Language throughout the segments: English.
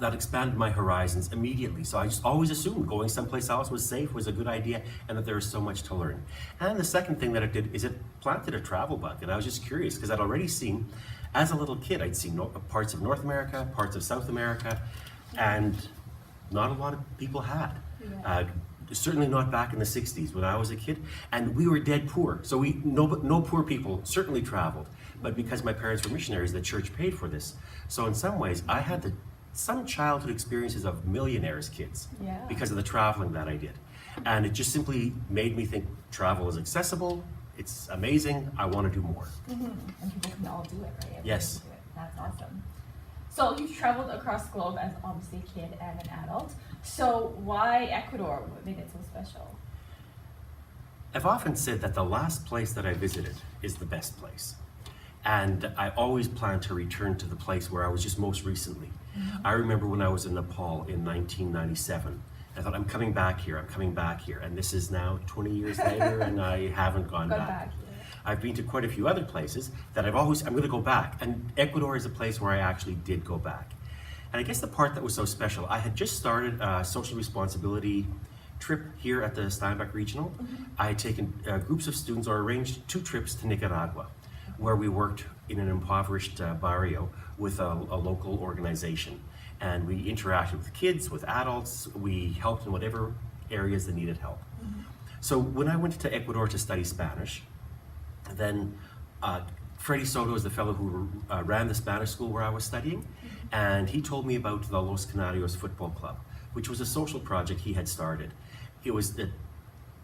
that expanded my horizons immediately. So I just always assumed going someplace else was safe, was a good idea, and that there was so much to learn. And the second thing that it did is it planted a travel bug. And I was just curious because I'd already seen, as a little kid, I'd seen parts of North America, parts of South America, and not a lot of people had. Yeah. Certainly not back in the 60s when I was a kid. And we were dead poor. So no poor people certainly traveled. But because my parents were missionaries, the church paid for this. So in some ways, I had some childhood experiences of millionaires' kids because of the traveling that I did. And it just simply made me think travel is accessible, it's amazing, I want to do more. Mm-hmm. And people can all do it, right? Everyone Yes. can do it. That's awesome. So you've traveled across the globe as obviously a kid and an adult. So why Ecuador? What made it so special? I've often said that the last place that I visited is the best place. And I always plan to return to the place where I was just most recently. Mm-hmm. I remember when I was in Nepal in 1997. I thought, I'm coming back here. And this is now 20 years later and I haven't gone back. I've been to quite a few other places that I'm going to go back. And Ecuador is a place where I actually did go back. And I guess the part that was so special, I had just started a social responsibility trip here at the Steinbach Regional. Mm-hmm. I had taken groups of students or arranged 2 trips to Nicaragua, where we worked in an impoverished barrio with a local organization. And we interacted with kids, with adults, we helped in whatever areas they needed help. Mm-hmm. So when I went to Ecuador to study Spanish, then Freddie Soto is the fellow who ran the Spanish school where I was studying, and he told me about the Los Canarios Football Club, which was a social project he had started. It was an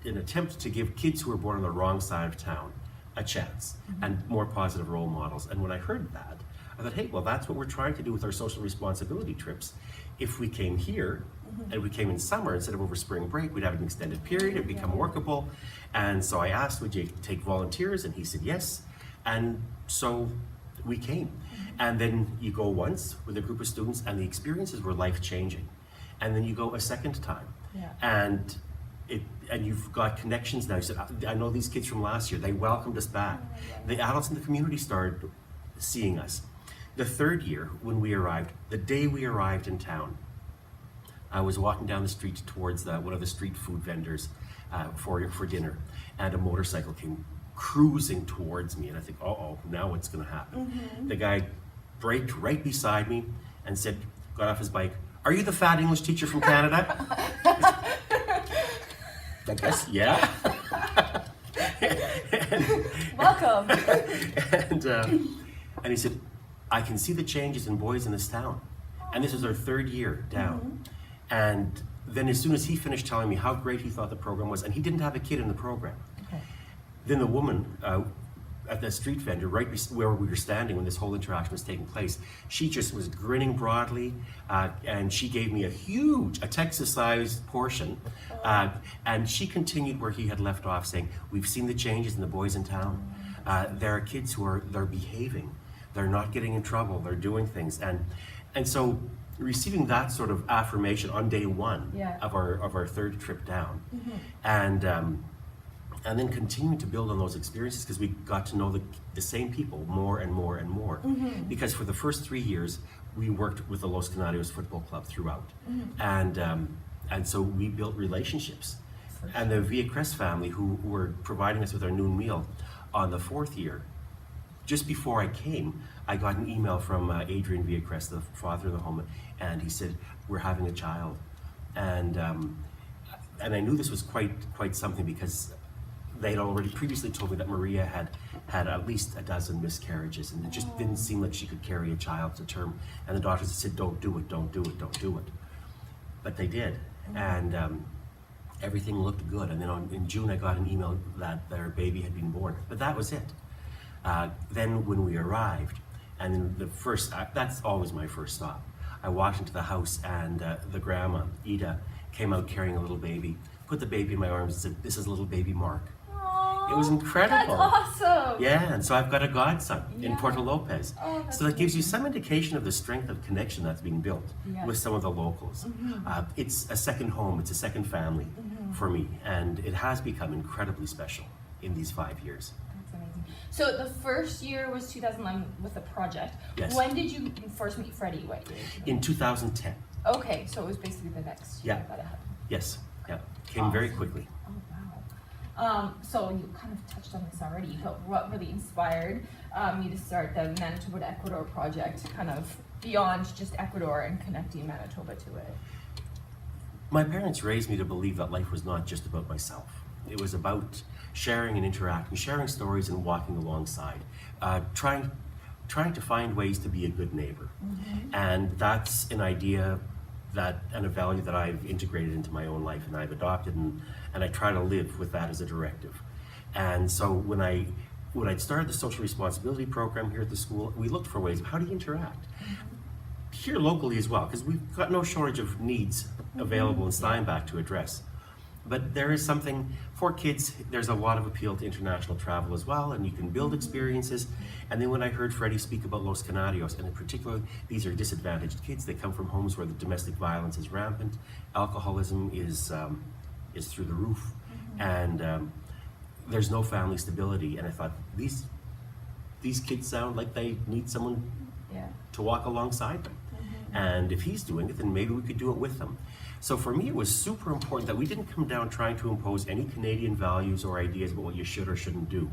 attempt to give kids who were born on the wrong side of town a chance and more positive role models. And when I heard that, I thought, hey, well, that's what we're trying to do with our social responsibility trips. If we came here and we came in summer instead of over spring break, we'd have an extended period, it'd become workable. And so I asked, would you take volunteers? And he said yes. And so we came. And then you go once with a group of students and the experiences were life-changing. And then you go a second time. And you've got connections now. You said, I know these kids from last year, they welcomed us back. The adults in the community started seeing us. The third year, when we arrived, the day we arrived in town, I was walking down the street towards one of the street food vendors for dinner, and a motorcycle came cruising towards me, and I think, uh-oh, now what's gonna happen? The guy braked right beside me and said, got off his bike, are you the fat English teacher from Canada? I guess, yeah. Welcome. And he said, I can see the changes in boys in this town. And this is our third year down. And then as soon as he finished telling me how great he thought the program was, and he didn't have a kid in the program, then the woman at the street vendor, right where we were standing when this whole interaction was taking place, she just was grinning broadly, and she gave me a Texas-sized portion, and she continued where he had left off, saying, we've seen the changes in the boys in town. There are kids they're behaving, they're not getting in trouble, they're doing things, and so receiving that sort of affirmation on day one of our third trip down, and then continuing to build on those experiences because we got to know the same people more and more and more. Because for the first 3 years, we worked with the Los Canarios Football Club throughout. And so we built relationships. And the Villacres family, who were providing us with our noon meal on the 4th year, just before I came, I got an email from Adrian Villacres, the father of the home, and he said, we're having a child. And I knew this was quite something because they had already previously told me that Maria had at least a dozen miscarriages, and it just didn't seem like she could carry a child to term. And the doctors said, don't do it, don't do it, don't do it. But they did, and everything looked good. And then in June, I got an email that their baby had been born, but that was it. Then when we arrived, and then that's always my first stop. I walked into the house, and the grandma, Ida, came out carrying a little baby, put the baby in my arms and said, this is little baby Mark. It was incredible. That's awesome. Yeah, and so I've got a godson in Puerto Lopez. So that gives you some indication of the strength of connection that's being built with some of the locals. It's a second home, it's a second family for me, and it has become incredibly special in these 5 years. That's amazing. So the first year was 2011 with the project. Yes. When did you first meet Freddie? What year? In 2010. Okay, so it was basically the next year Yeah. that it happened. Yes. Yeah. Came very Awesome. quickly. Oh wow. So you kind of touched on this already, but what really inspired you to start the Manitoba to Ecuador project, kind of beyond just Ecuador and connecting Manitoba to it? My parents raised me to believe that life was not just about myself. It was about sharing and interacting, sharing stories and walking alongside, trying to find ways to be a good neighbor. And that's an idea and a value that I've integrated into my own life and I've adopted, and I try to live with that as a directive. And so when I'd started the social responsibility program here at the school, we looked for ways of how do you interact? Here locally as well, because we've got no shortage of needs available in Steinbach to address. But there is something, for kids, there's a lot of appeal to international travel as well, and you can build experiences. And then when I heard Freddie speak about Los Canarios, and in particular, these are disadvantaged kids. They come from homes where the domestic violence is rampant, alcoholism is through the roof, and there's no family stability. And I thought, these kids sound like they need someone to walk alongside them. And if he's doing it, then maybe we could do it with them. So for me, it was super important that we didn't come down trying to impose any Canadian values or ideas about what you should or shouldn't do.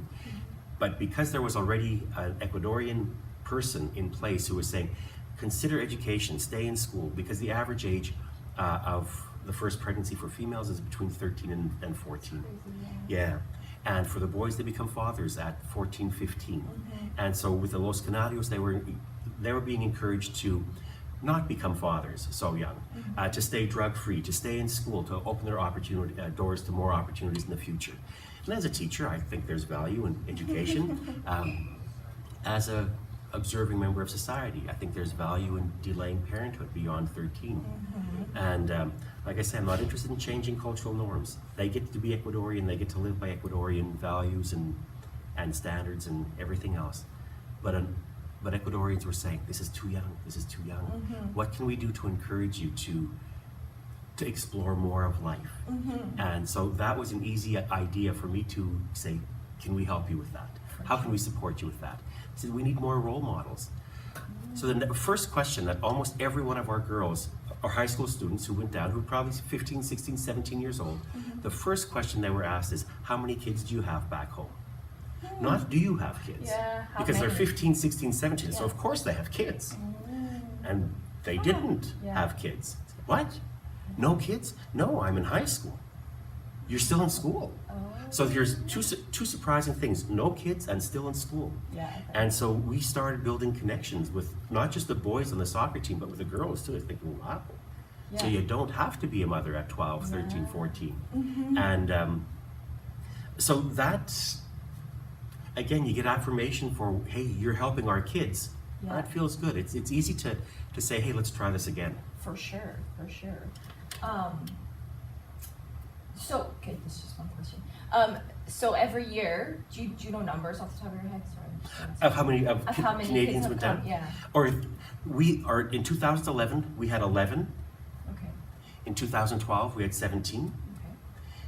But because there was already an Ecuadorian person in place who was saying, consider education, stay in school, because the average age of the first pregnancy for females is between 13 and 14. Yeah. And for the boys, they become fathers at 14, 15. And so with the Los Canarios, they were being encouraged to not become fathers so young, to stay drug-free, to stay in school, to open their doors to more opportunities in the future. And as a teacher, I think there's value in education. As a observing member of society, I think there's value in delaying parenthood beyond 13. And like I said, I'm not interested in changing cultural norms. They get to be Ecuadorian, they get to live by Ecuadorian values and standards and everything else. But Ecuadorians were saying, this is too young, this is too young. What can we do to encourage you to explore more of life? And so that was an easy idea for me to say, can we help you with that? How can we support you with that? I said, we need more role models. So the first question that almost every one of our girls, or high school students who went down, who were probably 15, 16, 17 years old, the first question they were asked is, how many kids do you have back home? Not do you have kids? Because they're 15, 16, 17, so of course they have kids. And they didn't have kids. What? No kids? No, I'm in high school. You're still in school. So here's two surprising things: no kids and still in school. And so we started building connections with not just the boys on the soccer team, but with the girls too. Thinking, wow. So you don't have to be a mother at 12, 13, 14. And so that's, again, you get affirmation for, hey, you're helping our kids. That feels good. It's easy to say, hey, let's try this again. For sure, for sure. So, okay, this is just one question. So every year, do you know numbers off the top of your head? Sorry. Of how many Canadians kids went have down? come? Yeah. Or we are in 2011 we had 11. Okay. In 2012 we had 17.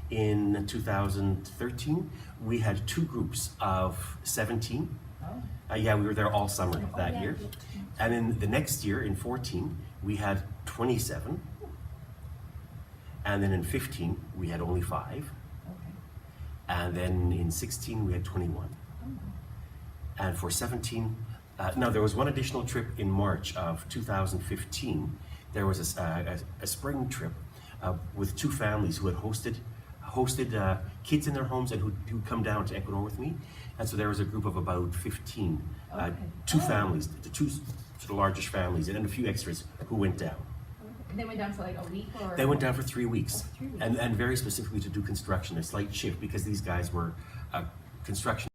Okay. In 2013 we had two groups of 17. Oh. Yeah, we were there all summer that yeah, year. yeah. And then the next year in 14 we had 27. And then in 15 we had only 5. Okay. And then in 16 we had 21. Oh. And for 17, now there was one additional trip in March of 2015. There was a spring trip with two families who had hosted kids in their homes and who'd come down to Ecuador with me. And so there was a group of about 15, two families, the two sort of largest families, and then a few extras who went down. They went down for like a week, or? They went down for 3 weeks. Oh, 3 weeks. And very specifically to do construction, a slight shift, because these guys were construction